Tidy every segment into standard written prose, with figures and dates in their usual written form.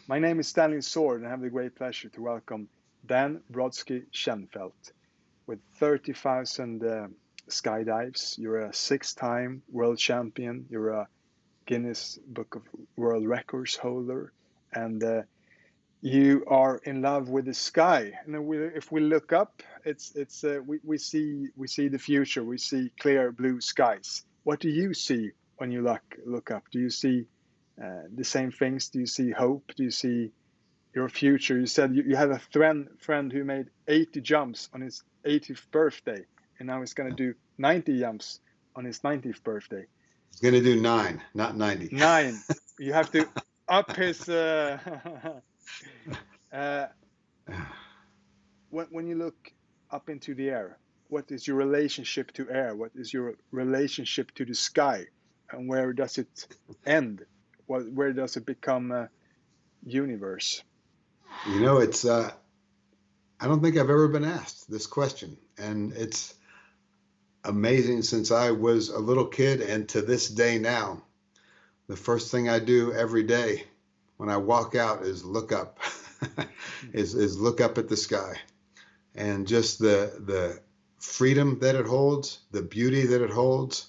My name is Stanley Swärd, and I have the great pleasure to welcome Dan Brodsky-Chenfeld. With 30,000 skydives, you're a six-time world champion, you're a Guinness Book of World Records holder, and you are in love with the sky. And if we look up, we see the future. We see clear blue skies. What do you see when you look up? Do you see the same things? Do you see hope? Do you see your future? You said you have a friend who made 80 jumps on his 80th birthday, and now he's going to do 90 jumps on his 90th birthday. He's going to do 9, not 90. 9. You have to up his. When you look up into the air, what is your relationship to air? What is your relationship to the sky? And where does it end? Where does it become a universe? You know, it's, I don't think I've ever been asked this question. And it's amazing since I was a little kid and to this day now, the first thing I do every day when I walk out is look up, is look up at the sky. And just the freedom that it holds, the beauty that it holds,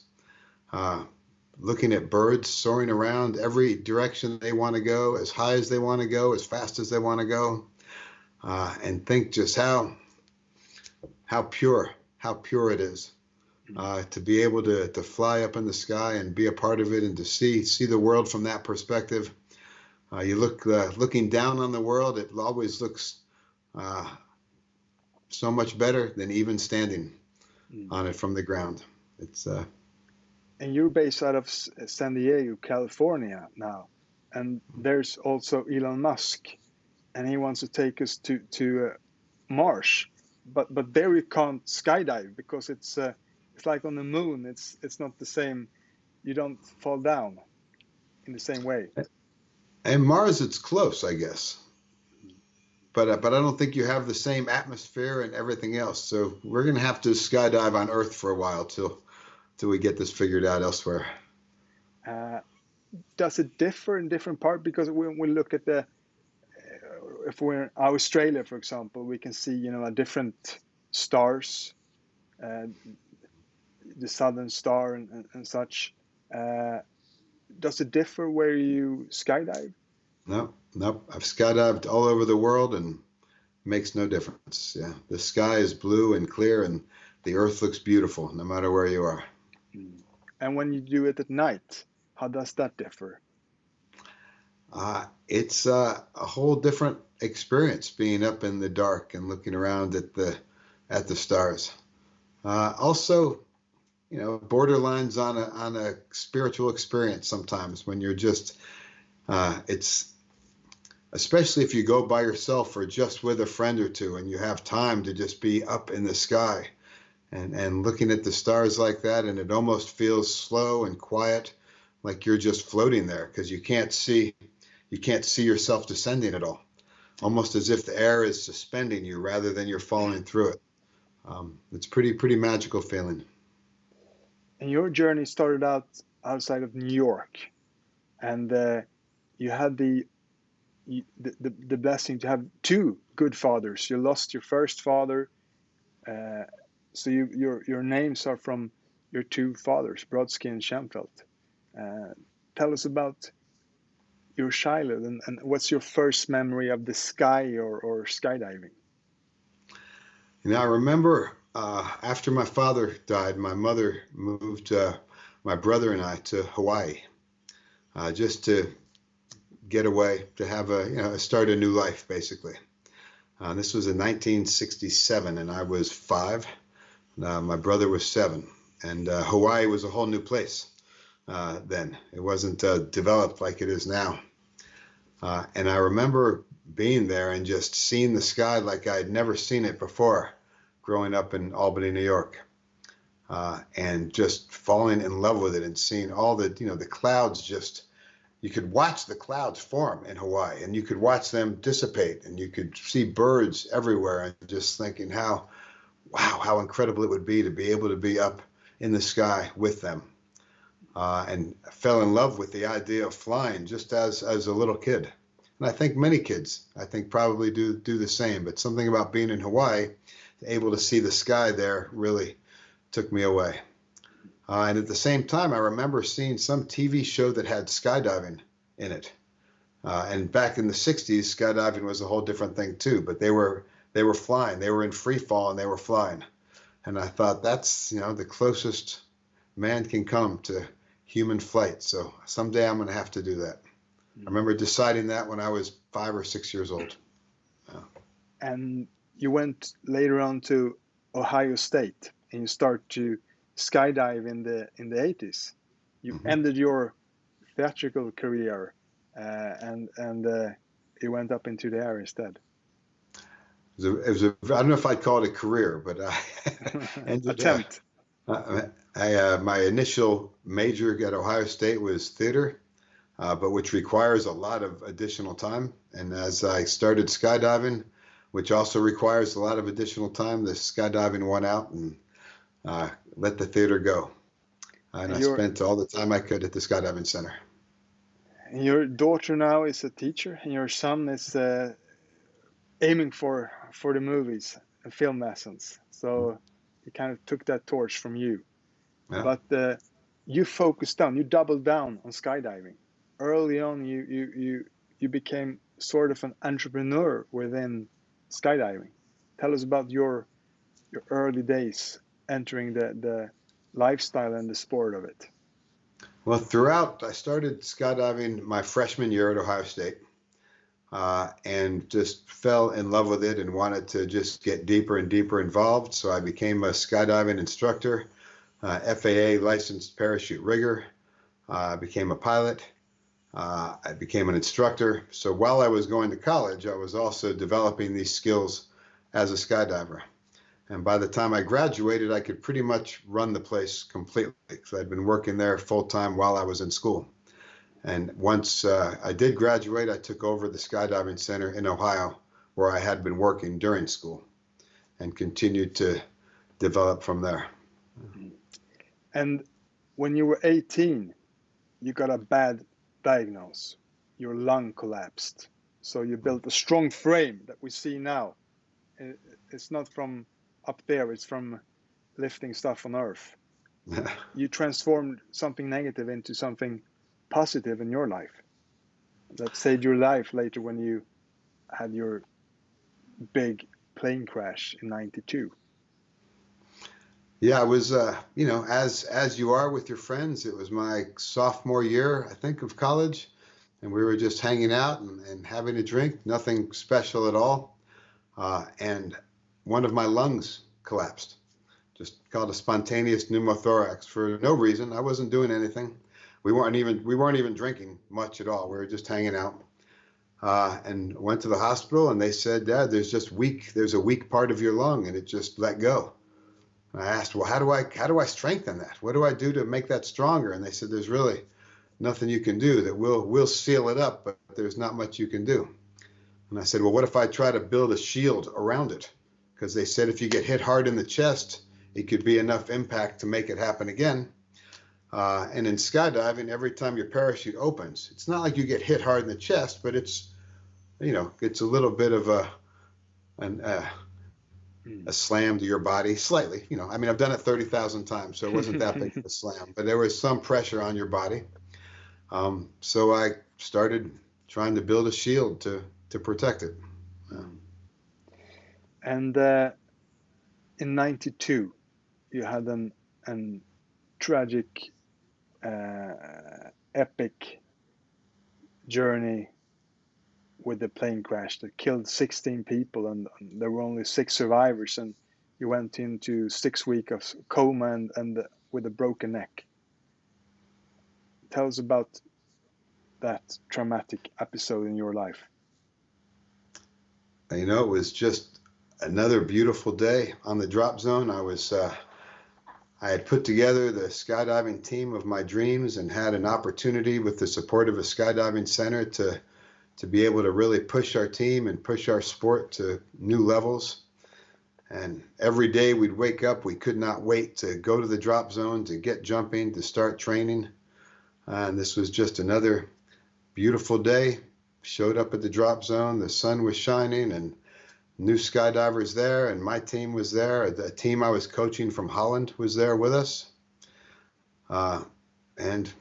looking at birds soaring around every direction they want to go, as high as they want to go, as fast as they want to go, and think just how pure it is to be able to fly up in the sky and be a part of it and to see the world from that perspective. You looking down on the world, it always looks so much better than even standing on it from the ground. It's and you're based out of San Diego, California now, and there's also Elon Musk, and he wants to take us to Mars, but there you can't skydive because it's like on the moon. It's not the same. You don't fall down in the same way. And Mars, it's close, I guess. But I don't think you have the same atmosphere and everything else. So we're going to have to skydive on Earth for a while till we get this figured out elsewhere. Does it differ in different parts? Because when we look at if we're in Australia, for example, we can see different stars, the Southern Star and such. Does it differ where you skydive? No. I've skydived all over the world and it makes no difference. Yeah, the sky is blue and clear and the Earth looks beautiful no matter where you are. And when you do it at night, how does that differ? It's a whole different experience being up in the dark and looking around at the stars. Also, borderlines on a spiritual experience sometimes when you're just, it's, especially if you go by yourself or just with a friend or two and you have time to just be up in the sky and looking at the stars like that, and it almost feels slow and quiet, like you're just floating there because you can't see yourself descending at all, almost as if the air is suspending you rather than you're falling through it. It's pretty magical feeling. And your journey started out outside of New York, and you had the blessing to have two good fathers. You lost your first father, so your names are from your two fathers, Brodsky and Chenfeld. Tell us about your childhood and what's your first memory of the sky or skydiving? I remember after my father died, my mother moved my brother and I to Hawaii just to get away, to have start a new life, basically. This was in 1967, and I was 5. My brother was 7, and Hawaii was a whole new place then. It wasn't developed like it is now. And I remember being there and just seeing the sky like I had never seen it before, growing up in Albany, New York, and just falling in love with it and seeing all the clouds. Just, you could watch the clouds form in Hawaii and you could watch them dissipate and you could see birds everywhere, and just thinking how incredible it would be to be able to be up in the sky with them. And I fell in love with the idea of flying just as a little kid. And I think many kids, I think probably do the same. But something about being in Hawaii, able to see the sky there really took me away. And at the same time, I remember seeing some TV show that had skydiving in it. And back in the 60s, skydiving was a whole different thing too. But they were flying. They were in free fall and they were flying. And I thought that's, the closest man can come to human flight. So someday I'm going to have to do that. I remember deciding that when I was 5 or 6 years old. And you went later on to Ohio State and you start to skydive in the 80s. You ended your theatrical career and you went up into the air instead. I don't know if I'd call it a career, but I ended, attempt. My initial major at Ohio State was theater, but which requires a lot of additional time. And as I started skydiving, which also requires a lot of additional time, the skydiving won out and let the theater go. And I spent all the time I could at the skydiving center. And your daughter now is a teacher, and your son is aiming for the movies and film lessons. So he kind of took that torch from you. Yeah. But you focused down, you doubled down on skydiving. Early on, you became sort of an entrepreneur within skydiving. Tell us about your early days entering the lifestyle and the sport of it. Well, throughout, I started skydiving my freshman year at Ohio State and just fell in love with it and wanted to just get deeper and deeper involved. So I became a skydiving instructor, FAA licensed parachute rigger. I became a pilot. I became an instructor. So while I was going to college, I was also developing these skills as a skydiver. And by the time I graduated, I could pretty much run the place completely because I'd been working there full time while I was in school. And once I did graduate, I took over the skydiving center in Ohio where I had been working during school and continued to develop from there. And when you were 18, you got a bad diagnosis. Your lung collapsed. So you built a strong frame that we see now. It's not from up there, it's from lifting stuff on Earth. You transformed something negative into something positive in your life. That saved your life later when you had your big plane crash in '92. Yeah, it was, as you are with your friends, it was my sophomore year, I think, of college. And we were just hanging out and having a drink, nothing special at all. And one of my lungs collapsed, just called a spontaneous pneumothorax for no reason. I wasn't doing anything. We weren't even drinking much at all. We were just hanging out. And went to the hospital and they said, Dad, there's a weak part of your lung and it just let go. And I asked, well, how do I strengthen that? What do I do to make that stronger? And they said, there's really nothing you can do. That we'll seal it up, but there's not much you can do. And I said, well, what if I try to build a shield around it? Because they said if you get hit hard in the chest, it could be enough impact to make it happen again. And in skydiving, every time your parachute opens, it's not like you get hit hard in the chest, but it's a little bit of a slam to your body, slightly. I've done it 30,000 times, so it wasn't that big of a slam, but there was some pressure on your body. So I started trying to build a shield to protect it. And in '92, you had an tragic, epic journey with the plane crash that killed 16 people, and there were only 6 survivors, and you went into 6 weeks of coma and with a broken neck. Tell us about that traumatic episode in your life. It was just another beautiful day on the drop zone. I had put together the skydiving team of my dreams and had an opportunity with the support of a skydiving center to be able to really push our team and push our sport to new levels. And every day we'd wake up, we could not wait to go to the drop zone, to get jumping, to start training. And this was just another beautiful day showed up at the drop zone. The sun was shining and new skydivers there, and my team was there. The team I was coaching from Holland was there with us. And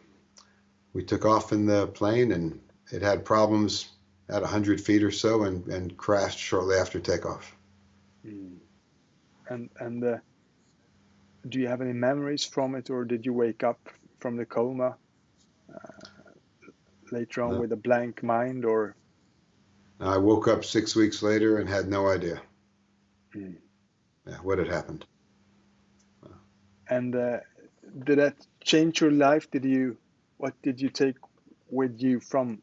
we took off in the plane, and it had problems at 100 feet or so and crashed shortly after takeoff. Mm. And do you have any memories from it, or did you wake up from the coma later on with a blank mind, or? I woke up 6 weeks later and had no idea what had happened. And did that change your life? What did you take with you from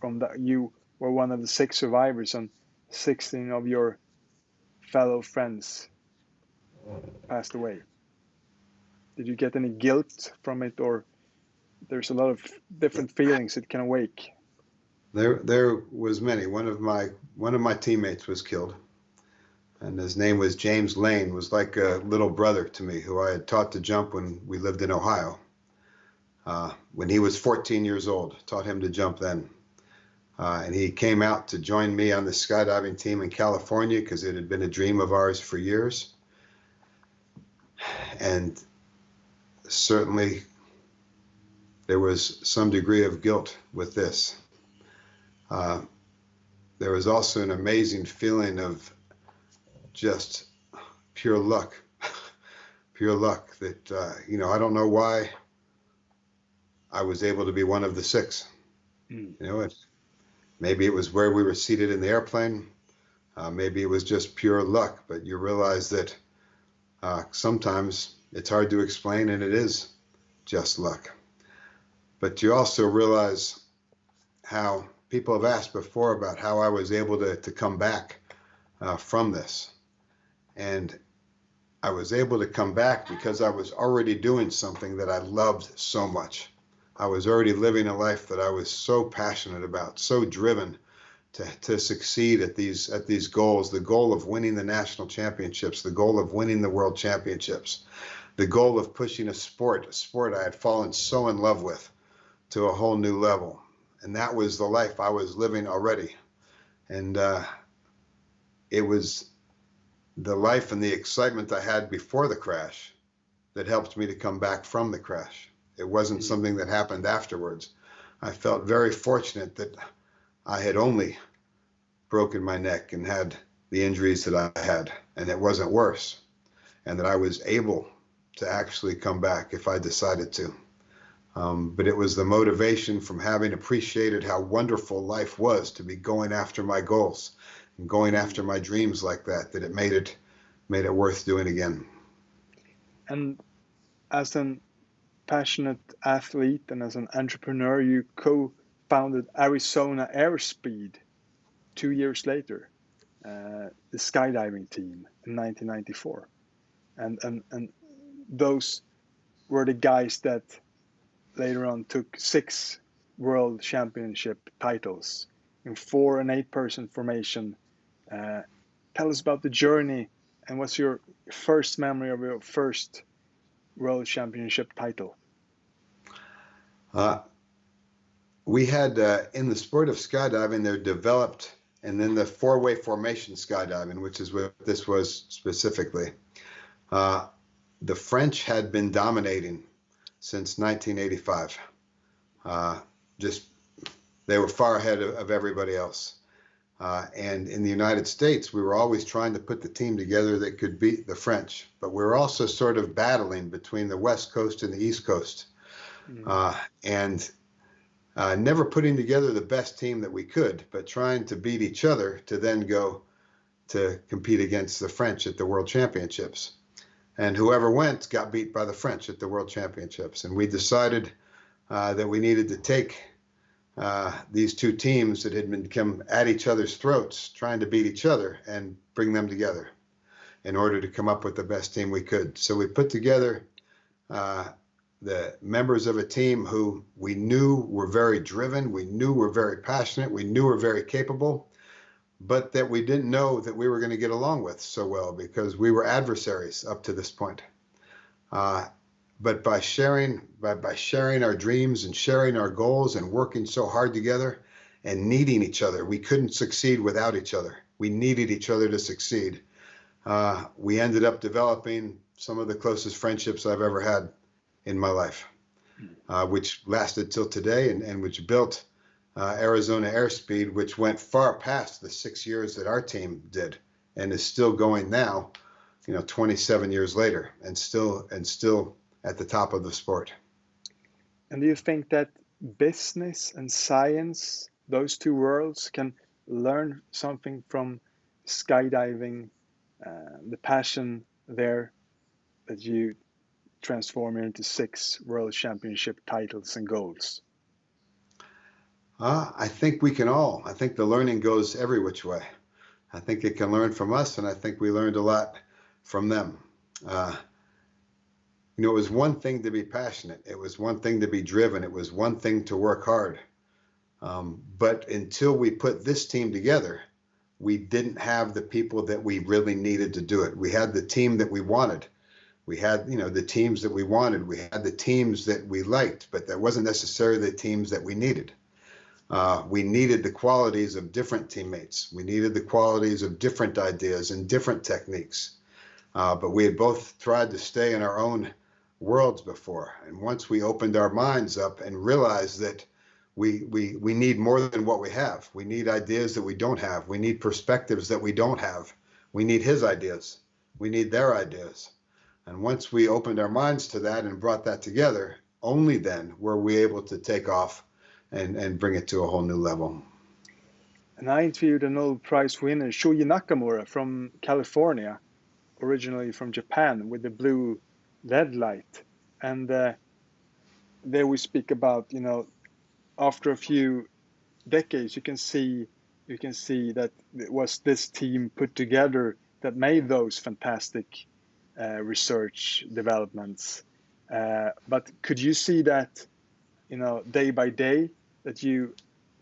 that? You were one of the 6 survivors, and 16 of your fellow friends passed away. Did you get any guilt from it, or there's a lot of different feelings it can awake? There was many. One of my teammates was killed, and his name was James Lane. Was like a little brother to me, who I had taught to jump when we lived in Ohio. When he was 14 years old, taught him to jump then. And he came out to join me on the skydiving team in California because it had been a dream of ours for years. And certainly there was some degree of guilt with this. There was also an amazing feeling of just pure luck, pure luck that, I don't know why I was able to be one of the 6. Maybe it was where we were seated in the airplane. Maybe it was just pure luck, but you realize that sometimes it's hard to explain, and it is just luck. But you also realize how people have asked before about how I was able to come back from this. And I was able to come back because I was already doing something that I loved so much. I was already living a life that I was so passionate about, so driven to succeed at these goals, the goal of winning the national championships, the goal of winning the world championships, the goal of pushing a sport I had fallen so in love with to a whole new level. And that was the life I was living already. And it was the life and the excitement I had before the crash that helped me to come back from the crash. It wasn't something that happened afterwards. I felt very fortunate that I had only broken my neck and had the injuries that I had, and it wasn't worse, and that I was able to actually come back if I decided to. But it was the motivation from having appreciated how wonderful life was to be going after my goals and going after my dreams like that it made it worth doing again. And as an passionate athlete and as an entrepreneur, you co-founded Arizona Airspeed 2 years later, the skydiving team in 1994. And those were the guys that later on took 6 world championship titles in 4 and 8 person formation. Tell us about the journey, and what's your first memory of your first world championship title? We had in the sport of skydiving, they're developed, and then the 4-way formation skydiving, which is what this was specifically. The French had been dominating since 1985. They were far ahead of everybody else. And in the United States, we were always trying to put the team together that could beat the French, but we were also sort of battling between the West Coast and the East Coast, and never putting together the best team that we could, but trying to beat each other to then go to compete against the French at the World Championships. And whoever went got beat by the French at the World Championships. And we decided that we needed to take these 2 teams that had become at each other's throats, trying to beat each other, and bring them together in order to come up with the best team we could. So we put together the members of a team who we knew were very driven, we knew were very passionate, we knew were very capable, but that we didn't know that we were going to get along with so well because we were adversaries up to this point. But by sharing our dreams and sharing our goals and working so hard together and needing each other. We couldn't succeed without each other. We needed each other to succeed. We ended up developing some of the closest friendships I've ever had in my life, which lasted till today, and which built Arizona Airspeed, which went far past the 6 years that our team did, and is still going now, 27 years later, and still at the top of the sport. And do you think that business and science, those two worlds, can learn something from skydiving, the passion there that you transform into 6 world championship titles and goals? I think we can all. I think the learning goes every which way. I think it can learn from us, and I think we learned a lot from them. It was one thing to be passionate. It was one thing to be driven. It was one thing to work hard. But until we put this team together, we didn't have the people that we really needed to do it. We had the team that we wanted. We had, the teams that we wanted. We had the teams that we liked, but that wasn't necessarily the teams that we needed. We needed the qualities of different teammates. We needed the qualities of different ideas and different techniques. But we had both tried to stay in our own worlds before. And once we opened our minds up and realized that we need more than what we have. We need ideas that we don't have. We need perspectives that we don't have. We need his ideas. We need their ideas. And once we opened our minds to that and brought that together, only then were we able to take off and bring it to a whole new level. And I interviewed an old prize winner, Shuji Nakamura from California, originally from Japan, with the blue LED light. And there we speak about, after a few decades, you can see that it was this team put together that made those fantastic research developments. But could you see that, day by day, that you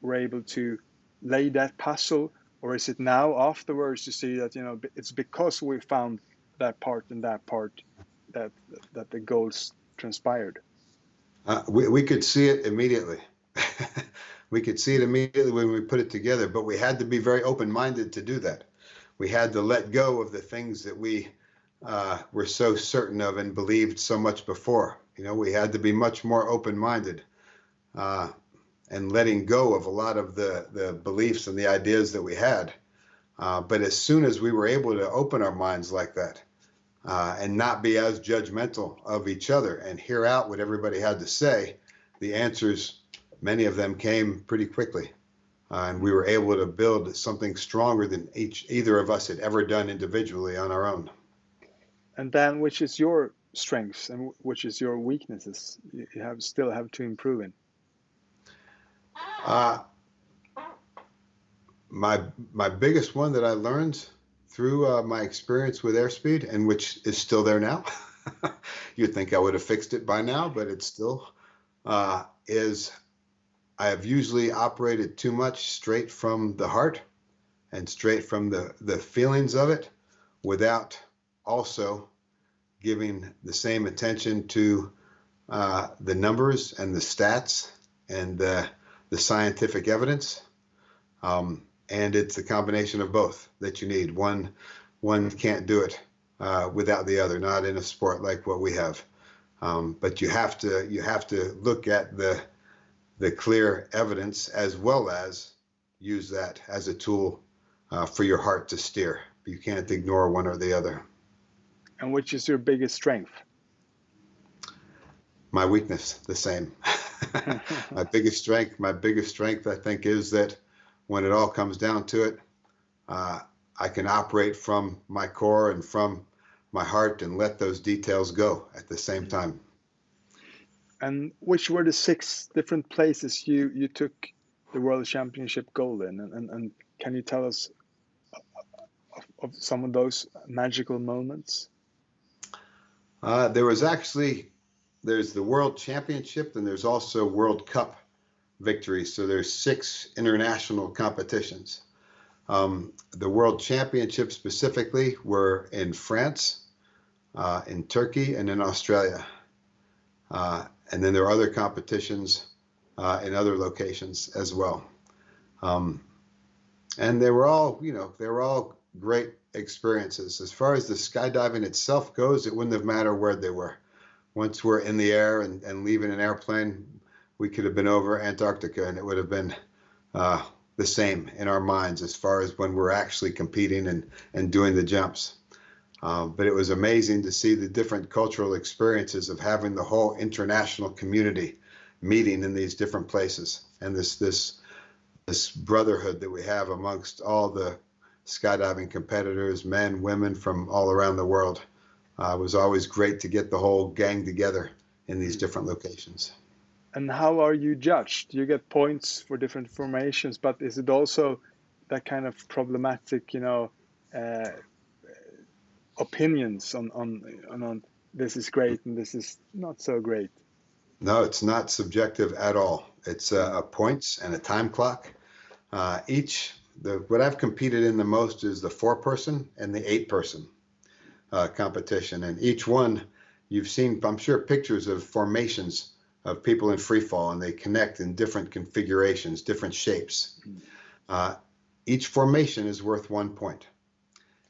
were able to lay that puzzle, or is it now afterwards to see that, it's because we found that part and that part that the goals transpired? We could see it immediately. We could see it immediately when we put it together, but we had to be very open-minded to do that. We had to let go of the things that we were so certain of and believed so much before. We had to be much more open-minded and letting go of a lot of the beliefs and the ideas that we had. But as soon as we were able to open our minds like that and not be as judgmental of each other and hear out what everybody had to say, the answers, many of them came pretty quickly. And we were able to build something stronger than either of us had ever done individually on our own. And Dan, which is your strengths and which is your weaknesses you still have to improve in? My biggest one that I learned through my experience with Airspeed, and which is still there now, you'd think I would have fixed it by now, but it's still, is I have usually operated too much straight from the heart and straight from the feelings of it, without also giving the same attention to the numbers and the stats and the scientific evidence. And it's a combination of both that you need. One can't do it without the other, not in a sport like what we have. But you have to look at the clear evidence as well as use that as a tool for your heart to steer. You can't ignore one or the other. And which is your biggest strength? My weakness, the same. My biggest strength, I think, is that when it all comes down to it, I can operate from my core and from my heart and let those details go at the same time. And which were the 6 different places you took the World Championship gold in? And can you tell us of some of those magical moments? There's the World Championship, and there's also World Cup victories. So there's 6 international competitions. The World Championship specifically were in France, in Turkey, and in Australia. And then there are other competitions in other locations as well. Um, and they were all, you know, they were all great experiences. As far as the skydiving itself goes, it wouldn't have mattered where they were. Once we're in the air and leaving an airplane, we could have been over Antarctica and it would have been the same in our minds as far as when we're actually competing and doing the jumps. But it was amazing to see the different cultural experiences of having the whole international community meeting in these different places, and this brotherhood that we have amongst all the skydiving competitors, men, women from all around the world. It was always great to get the whole gang together in these different locations. And how are you judged? You get points for different formations, but is it also that kind of problematic, you know, opinions on this is great and this is not so great? No, it's not subjective at all. It's a points and a time clock. What I've competed in the most is the 4-person and the 8-person competition, and each one you've seen, I'm sure, pictures of formations of people in free fall, and they connect in different configurations, different shapes. Each formation is worth 1 point.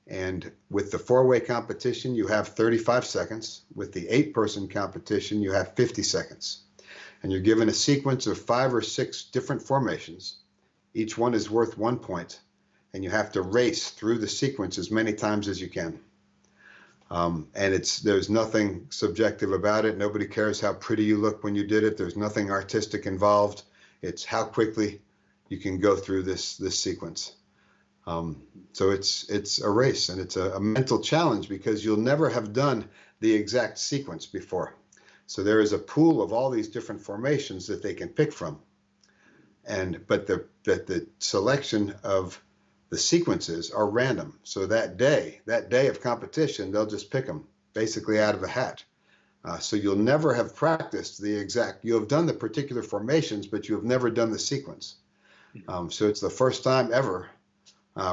And with the 4-way competition, you have 35 seconds. With the 8-person competition, you have 50 seconds. And you're given a sequence of 5 or 6 different formations. Each one is worth 1 point. And you have to race through the sequence as many times as you can. And there's nothing subjective about it. Nobody cares how pretty you look when you did it. There's nothing artistic involved. It's how quickly you can go through this sequence. So it's a race, and it's a mental challenge because you'll never have done the exact sequence before. So there is a pool of all these different formations that they can pick from. But the selection of the sequences are random. So that day of competition, they'll just pick them basically out of a hat. So you'll never have practiced you'll have done the particular formations, but you have never done the sequence. So it's the first time ever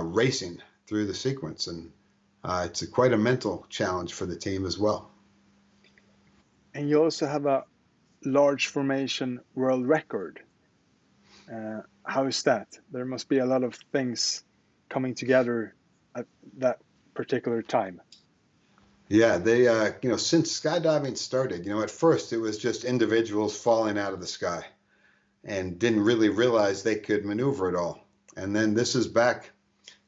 racing through the sequence, and it's quite a mental challenge for the team as well. And you also have a large formation world record. How is that? There must be a lot of things coming together at that particular time. Yeah, they, since skydiving started, at first it was just individuals falling out of the sky and didn't really realize they could maneuver at all. And then this is back,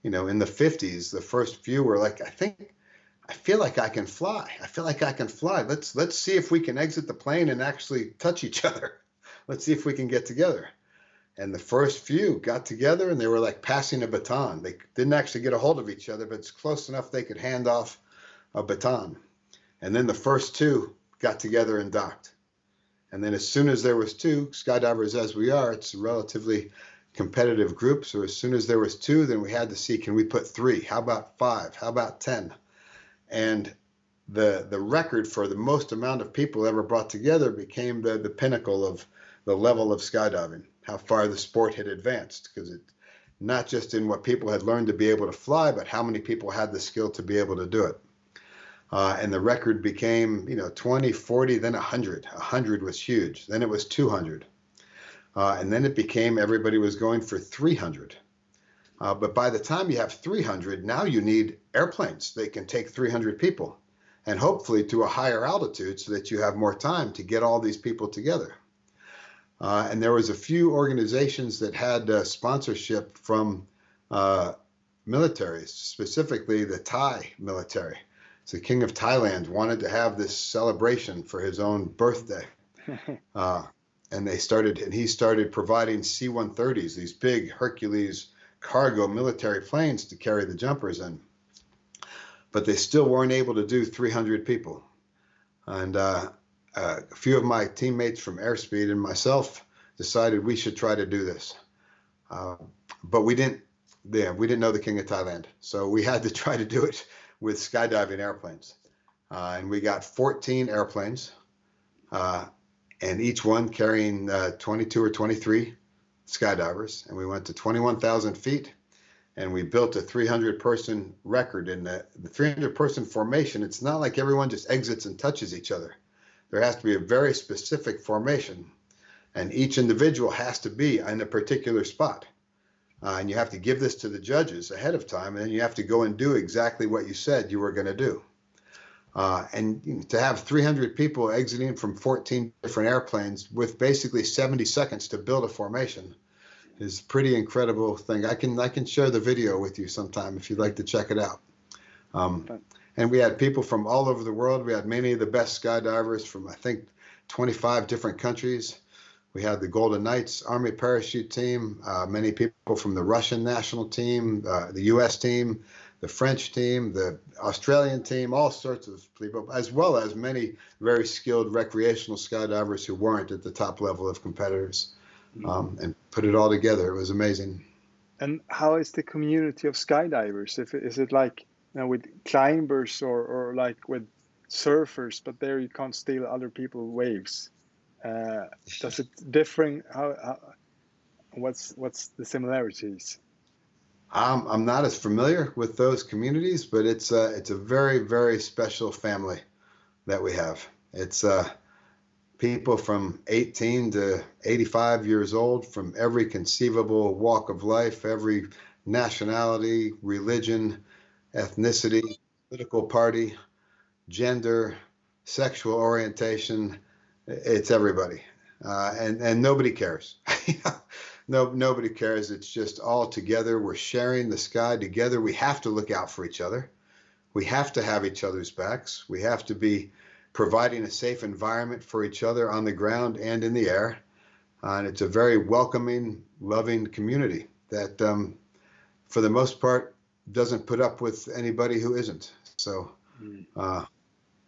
in the 50s, the first few were like, I feel like I can fly. I feel like I can fly. Let's see if we can exit the plane and actually touch each other. Let's see if we can get together. And the first few got together and they were like passing a baton. They didn't actually get a hold of each other, but it's close enough they could hand off a baton. And then the first 2 got together and docked. And then as soon as there was 2, skydivers as we are, it's a relatively competitive group. So as soon as there was 2, then we had to see, can we put 3? How about 5? How about 10? And the record for the most amount of people ever brought together became the pinnacle of the level of skydiving, how far the sport had advanced, because it not just in what people had learned to be able to fly, but how many people had the skill to be able to do it. And the record became, 20, 40, then 100. 100 was huge. Then it was 200. And then it became everybody was going for 300. But by the time you have 300, now you need airplanes that can take 300 people, and hopefully to a higher altitude so that you have more time to get all these people together. And there was a few organizations that had sponsorship from militaries, specifically the Thai military. So the King of Thailand wanted to have this celebration for his own birthday. And he started providing C-130s, these big Hercules cargo military planes to carry the jumpers in. But they still weren't able to do 300 people. And a few of my teammates from Airspeed and myself decided we should try to do this. But we didn't know the King of Thailand. So we had to try to do it with skydiving airplanes. And we got 14 airplanes, and each one carrying 22 or 23 skydivers. And we went to 21,000 feet, and we built a 300-person record. In the 300-person formation, it's not like everyone just exits and touches each other. There has to be a very specific formation, and each individual has to be in a particular spot. and you have to give this to the judges ahead of time, and then you have to go and do exactly what you said you were going to do. And to have 300 people exiting from 14 different airplanes with basically 70 seconds to build a formation is a pretty incredible thing. I can share the video with you sometime if you'd like to check it out. And we had people from all over the world. We had many of the best skydivers from, I think, 25 different countries. We had the Golden Knights Army parachute team, many people from the Russian national team, the U.S. team, the French team, the Australian team, all sorts of people, as well as many very skilled recreational skydivers who weren't at the top level of competitors, and put it all together. It was amazing. And how is the community of skydivers? Is it like, you know, with climbers or like with surfers, but there you can't steal other people's waves? Does it differing? What's the similarities? I'm not as familiar with those communities, but it's a very, very special family that we have. It's people from 18 to 85 years old, from every conceivable walk of life, every nationality, religion, ethnicity, political party, gender, sexual orientation. It's everybody, and nobody cares. No, nobody cares. It's just all together. We're sharing the sky together. We have to look out for each other. We have to have each other's backs. We have to be providing a safe environment for each other on the ground and in the air. And it's a very welcoming, loving community that, for the most part, doesn't put up with anybody who isn't. So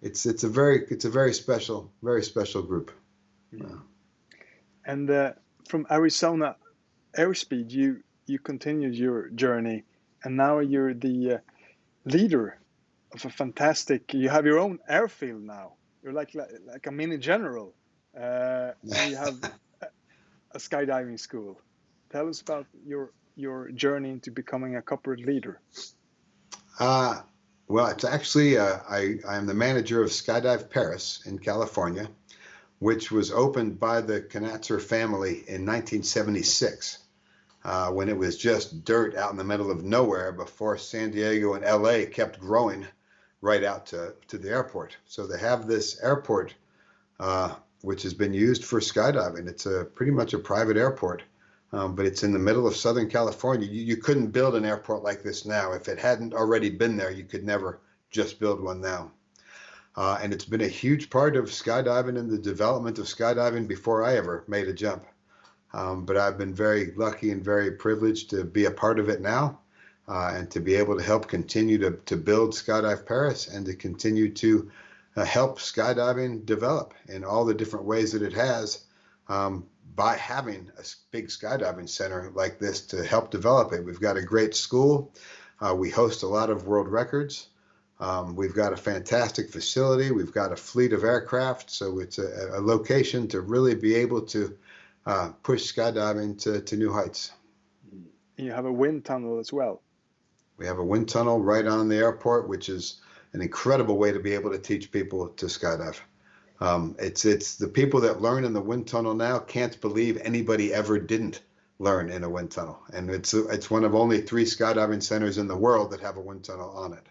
it's a very special group. And from Arizona Airspeed, you continued your journey, and now you're the leader of a fantastic. You have your own airfield now. You're like a mini general, and you have a skydiving school. Tell us about your journey into becoming a corporate leader. Well, it's actually I am the manager of Skydive Paris in California, which was opened by the Knatzer family in 1976, when it was just dirt out in the middle of nowhere before San Diego and LA kept growing right out to the airport. So they have this airport, which has been used for skydiving. It's pretty much a private airport, but it's in the middle of Southern California. You couldn't build an airport like this now. If it hadn't already been there, you could never just build one now. And it's been a huge part of skydiving and the development of skydiving before I ever made a jump. But I've been very lucky and very privileged to be a part of it now, and to be able to help continue to build Skydive Paris and to continue to help skydiving develop in all the different ways that it has, by having a big skydiving center like this to help develop it. We've got a great school. We host a lot of world records. We've got a fantastic facility. We've got a fleet of aircraft. So it's a location to really be able to push skydiving to new heights. You have a wind tunnel as well. We have a wind tunnel right on the airport, which is an incredible way to be able to teach people to skydive. It's the people that learn in the wind tunnel now can't believe anybody ever didn't learn in a wind tunnel. And it's one of only 3 skydiving centers in the world that have a wind tunnel on it.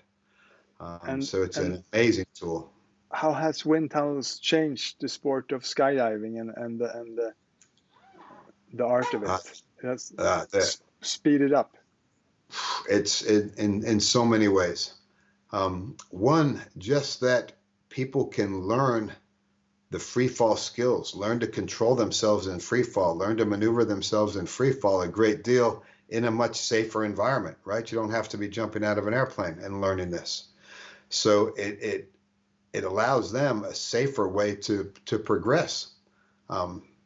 So it's an amazing tool. How has wind tunnels changed the sport of skydiving and the art of it? It has speeded up. It's in so many ways. One, just that people can learn the free fall skills, learn to control themselves in free fall, learn to maneuver themselves in free fall a great deal in a much safer environment, right? You don't have to be jumping out of an airplane and learning this. So it allows them a safer way to progress,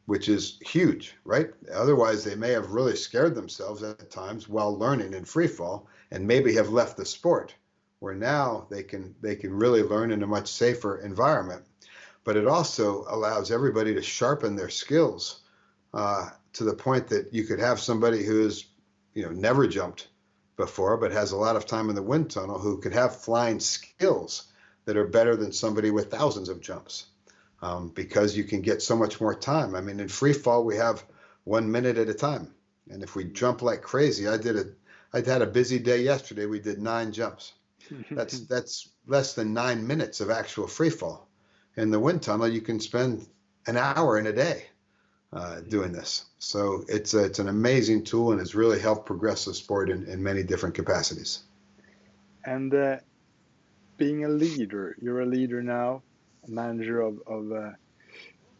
which is huge, right? Otherwise, they may have really scared themselves at times while learning in free fall and maybe have left the sport, where now they can really learn in a much safer environment. But it also allows everybody to sharpen their skills to the point that you could have somebody who's never jumped before but has a lot of time in the wind tunnel who could have flying skills that are better than somebody with thousands of jumps, because you can get so much more time. I mean, in free fall, we have 1 minute at a time. And if we jump like crazy, I'd had a busy day yesterday. We did 9 jumps. That's less than 9 minutes of actual free fall. In the wind tunnel, you can spend an hour in a day doing this. So it's an amazing tool, and it's really helped progress the sport in many different capacities. And being a leader, you're a leader now, a manager of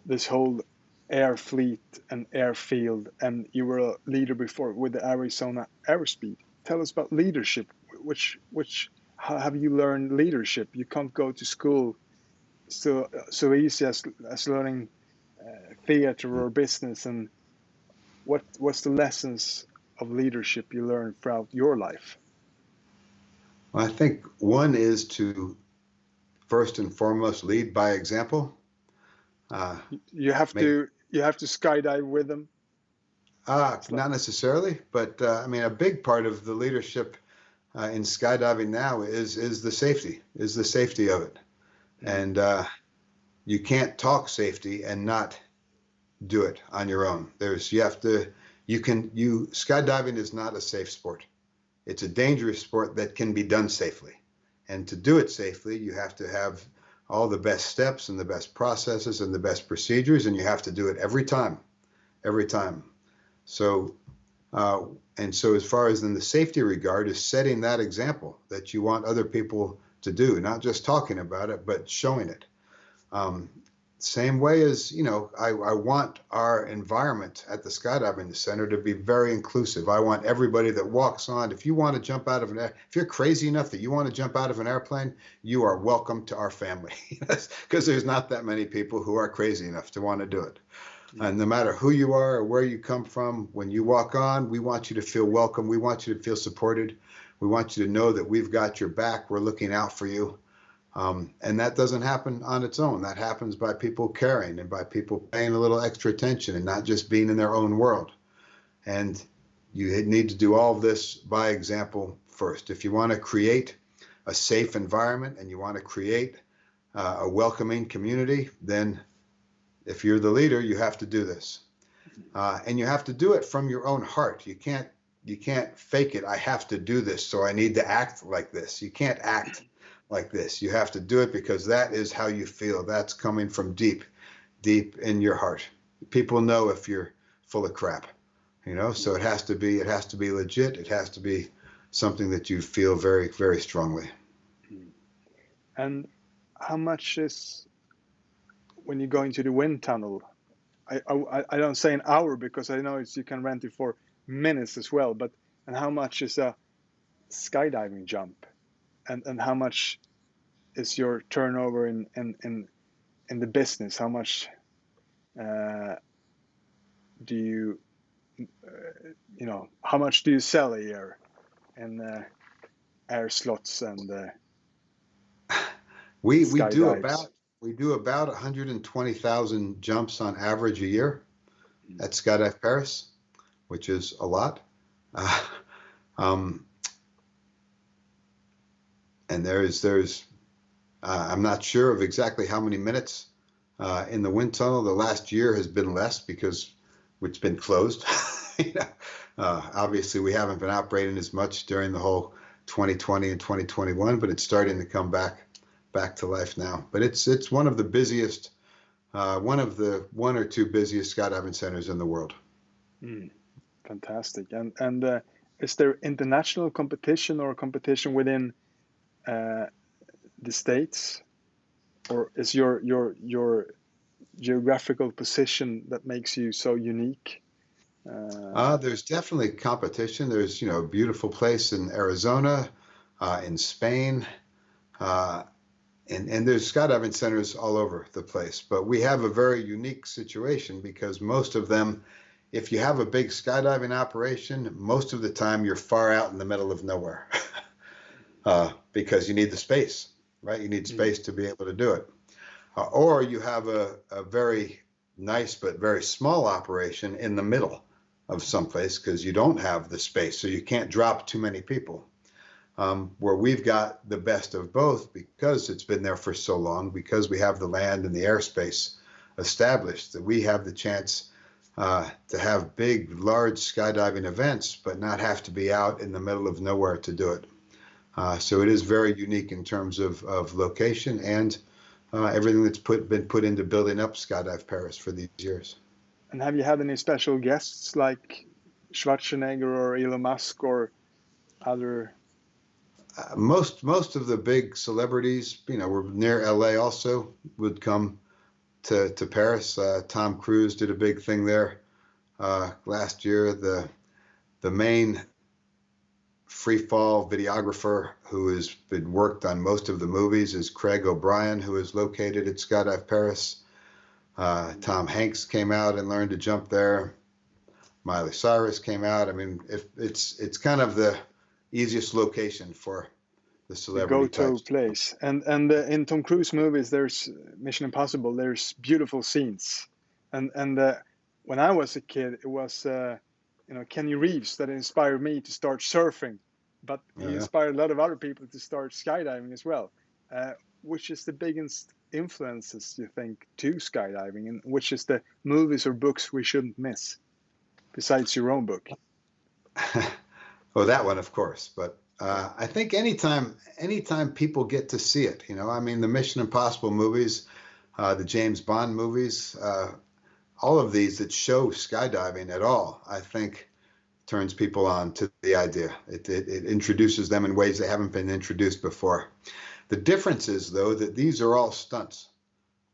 this whole air fleet and airfield, and you were a leader before with the Arizona Airspeed. Tell us about leadership. How have you learned leadership? You can't go to school so easy as learning theater or business. And what's the lessons of leadership you learned throughout your life? Well, I think one is to first and foremost lead by example. You have to skydive with them. Not necessarily, but I mean, a big part of the leadership in skydiving now is the safety of it. And you can't talk safety and not do it on your own. Skydiving is not a safe sport. It's a dangerous sport that can be done safely. And to do it safely, you have to have all the best steps and the best processes and the best procedures, and you have to do it every time. So, so as far as in the safety regard, is setting that example that you want other people to do, not just talking about it, but showing it. Same way as, I want our environment at the Skydiving Center to be very inclusive. I want everybody that walks on, if you want to jump out of if you're crazy enough that you want to jump out of an airplane, you are welcome to our family. Because there's not that many people who are crazy enough to want to do it. And no matter who you are or where you come from, when you walk on, we want you to feel welcome. We want you to feel supported. We want you to know that we've got your back. We're looking out for you. And that doesn't happen on its own. That happens by people caring and by people paying a little extra attention and not just being in their own world. And you need to do all of this by example first. If you want to create a safe environment and you want to create a welcoming community, then if you're the leader, you have to do this. And you have to do it from your own heart. You can't fake it. I have to do this, so I need to act like this. You can't act like this. You have to do it because that is how you feel. That's coming from deep in your heart. People know if you're full of crap, so it has to be legit. It has to be something that you feel very, very strongly. And how much is, when you go into the wind tunnel, I don't say an hour because I know you can rent it for minutes as well, and how much is a skydiving jump? And how much is your turnover in the business? How much do you how much do you sell a year in air slots and we do about 120,000 jumps on average a year at Skydive Paris, which is a lot. And there's I'm not sure of exactly how many minutes in the wind tunnel. The last year has been less because it's been closed. Obviously, we haven't been operating as much during the whole 2020 and 2021, but it's starting to come back to life now. But it's one of the busiest, one of the 1 or 2 busiest skydiving centers in the world. Fantastic. And is there international competition or competition within the States, or is your geographical position that makes you so unique? There's definitely competition. There's a beautiful place in Arizona, in Spain, and there's skydiving centers all over the place. But we have a very unique situation because most of them, if you have a big skydiving operation, most of the time you're far out in the middle of nowhere. Because you need the space, right? You need space to be able to do it. Or you have a very nice but very small operation in the middle of someplace because you don't have the space, so you can't drop too many people. Where we've got the best of both because it's been there for so long, because we have the land and the airspace established, that we have the chance to have big, large skydiving events, but not have to be out in the middle of nowhere to do it. So it is very unique in terms of location and everything that's been put into building up Skydive Paris for these years. And have you had any special guests like Schwarzenegger or Elon Musk or other? Most of the big celebrities, were near LA also, would come to Paris. Tom Cruise did a big thing there last year. The main free fall videographer who has been worked on most of the movies is Craig O'Brien, who is located at Skydive Paris. Tom Hanks came out and learned to jump there. Miley Cyrus came out. I mean, it's kind of the easiest location for the celebrity go-to place. And in Tom Cruise movies, there's Mission Impossible. There's beautiful scenes. And when I was a kid, it was Kenny Reeves that inspired me to start surfing, but he inspired a lot of other people to start skydiving as well. Which is the biggest influences, you think, to skydiving, and which is the movies or books we shouldn't miss, besides your own book? Oh, that one, of course. But I think anytime people get to see it, I mean, the Mission Impossible movies, the James Bond movies, all of these that show skydiving at all, I think turns people on to the idea. It introduces them in ways they haven't been introduced before. The difference is, though, that these are all stunts,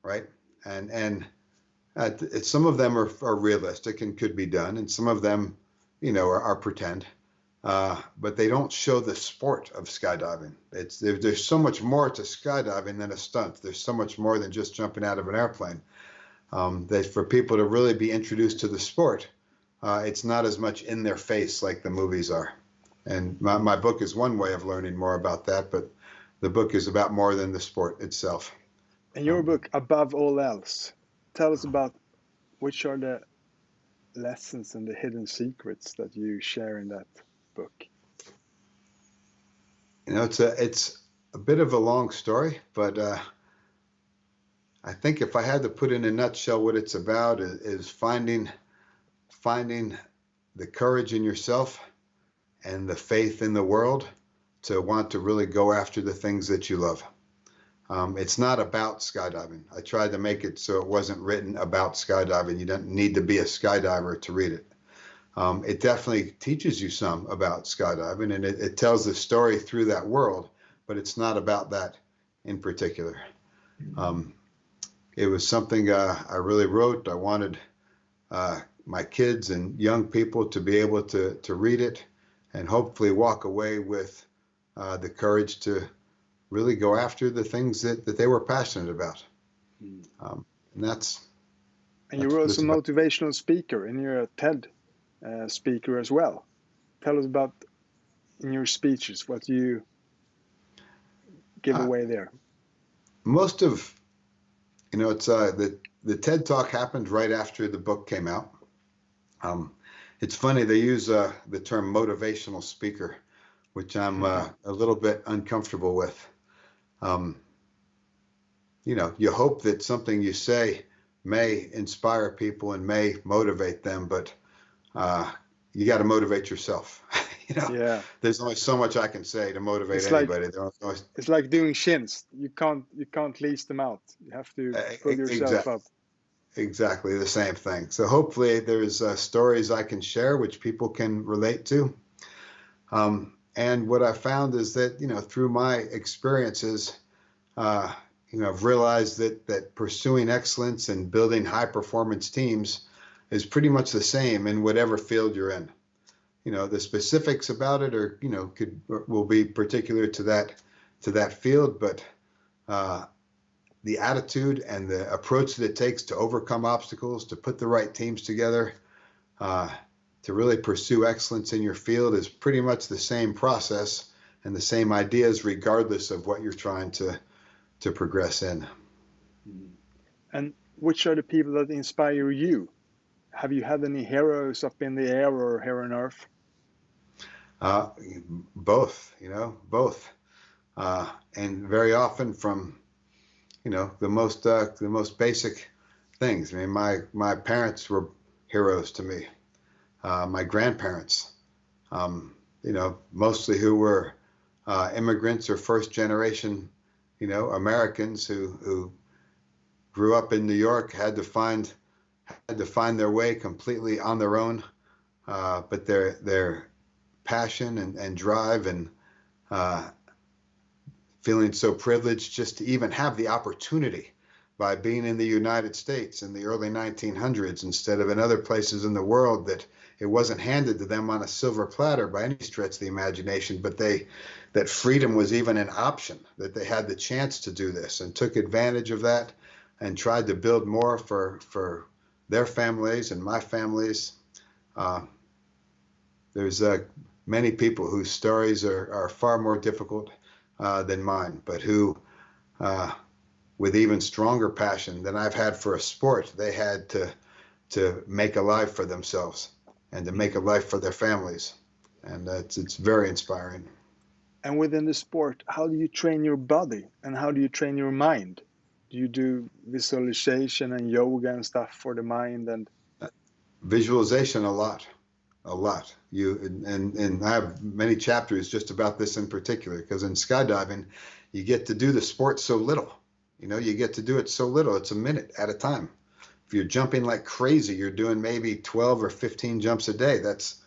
right? And some of them are realistic and could be done, and some of them, are pretend. But they don't show the sport of skydiving. There's so much more to skydiving than a stunt. There's so much more than just jumping out of an airplane. That for people to really be introduced to the sport, it's not as much in their face like the movies are. And my book is one way of learning more about that, but the book is about more than the sport itself. In your book, Above All Else, tell us about which are the lessons and the hidden secrets that you share in that book. It's a bit of a long story, but I think if I had to put in a nutshell what it's about is finding the courage in yourself and the faith in the world to want to really go after the things that you love. It's not about skydiving. I tried to make it so it wasn't written about skydiving. You don't need to be a skydiver to read it. It definitely teaches you some about skydiving, and it tells the story through that world, but it's not about that in particular. It was something I really wrote. I wanted my kids and young people to be able to read it and hopefully walk away with the courage to really go after the things that they were passionate about. And you were also a motivational speaker, and you're a TED speaker as well. Tell us about, in your speeches, what you give away there. Most of, it's the TED Talk happened right after the book came out. It's funny, they use the term motivational speaker, which I'm a little bit uncomfortable with. You hope that something you say may inspire people and may motivate them, but you got to motivate yourself. There's only so much I can say to motivate anybody. It's like doing shins. You can't lease them out. You have to pull yourself up. Exactly the same thing. So hopefully there's stories I can share which people can relate to. And what I found is that, through my experiences, I've realized that pursuing excellence and building high performance teams is pretty much the same in whatever field you're in. The specifics about it will be particular to that field, but the attitude and the approach that it takes to overcome obstacles, to put the right teams together, to really pursue excellence in your field is pretty much the same process and the same ideas, regardless of what you're trying to progress in. And which are the people that inspire you? Have you had any heroes up in the air or here on Earth? Both, both. And very often from, the most basic things. I mean, my parents were heroes to me. My grandparents, mostly who were immigrants or first generation, Americans who grew up in New York, had to find their way completely on their own. But their passion and drive and feeling so privileged just to even have the opportunity by being in the United States in the early 1900s instead of in other places in the world, that it wasn't handed to them on a silver platter by any stretch of the imagination, but that freedom was even an option, that they had the chance to do this and took advantage of that and tried to build more for their families and my families. There's many people whose stories are far more difficult than mine, but who, with even stronger passion than I've had for a sport, they had to make a life for themselves and to make a life for their families. And it's very inspiring. And within the sport, how do you train your body and how do you train your mind? Do you do visualization and yoga and stuff for the mind? And visualization, a lot. And I have many chapters just about this in particular, because in skydiving, you get to do the sport so little. You get to do it so little. It's a minute at a time. If you're jumping like crazy, you're doing maybe 12 or 15 jumps a day. That's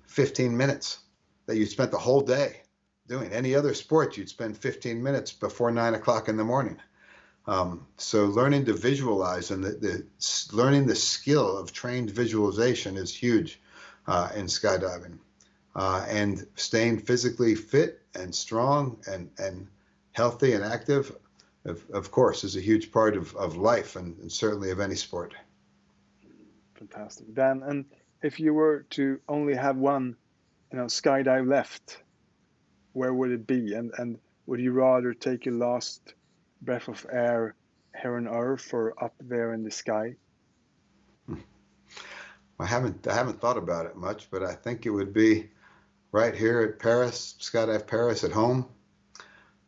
15 minutes that you spent the whole day doing. Any other sport, you'd spend 15 minutes before 9 o'clock in the morning. So learning to visualize and learning the skill of trained visualization is huge in skydiving. And staying physically fit and strong and healthy and active, of course, is a huge part of life and certainly of any sport. Fantastic. Dan, and if you were to only have one, skydive left, where would it be? And would you rather take your last breath of air here on Earth or up there in the sky? I haven't thought about it much, but I think it would be right here at Paris, Skydive Paris at home.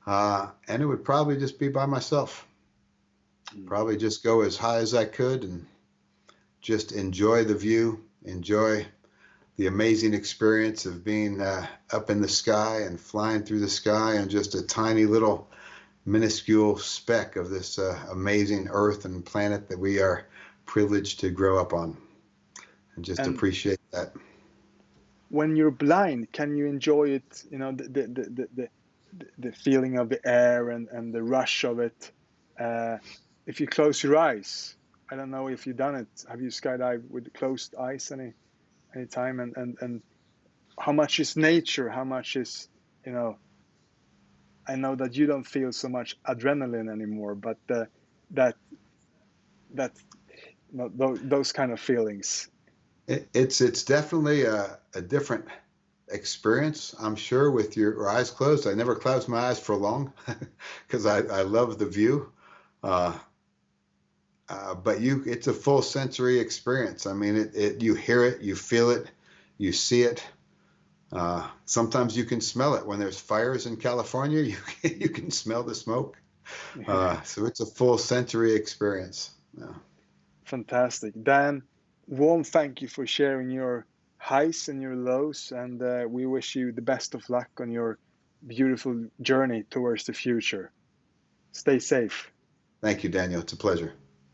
And it would probably just be by myself. Probably just go as high as I could and just enjoy the view, enjoy the amazing experience of being up in the sky and flying through the sky and just a tiny little minuscule speck of this amazing Earth and planet that we are privileged to grow up on, and just appreciate that. When you're blind, can you enjoy it? The feeling of the air and the rush of it. If you close your eyes, I don't know if you've done it. Have you skydived with closed eyes any time? And how much is nature? How much is, I know that you don't feel so much adrenaline anymore, but those kind of feelings. It's definitely a different experience, I'm sure, with your eyes closed. I never close my eyes for long because I love the view. But it's a full sensory experience. I mean, you hear it, you feel it, you see it. Sometimes you can smell it. When there's fires in California, you can smell the smoke. So it's a full sensory experience. Yeah. Fantastic. Dan, warm thank you for sharing your highs and your lows, and we wish you the best of luck on your beautiful journey towards the future. Stay safe. Thank you, Daniel. It's a pleasure.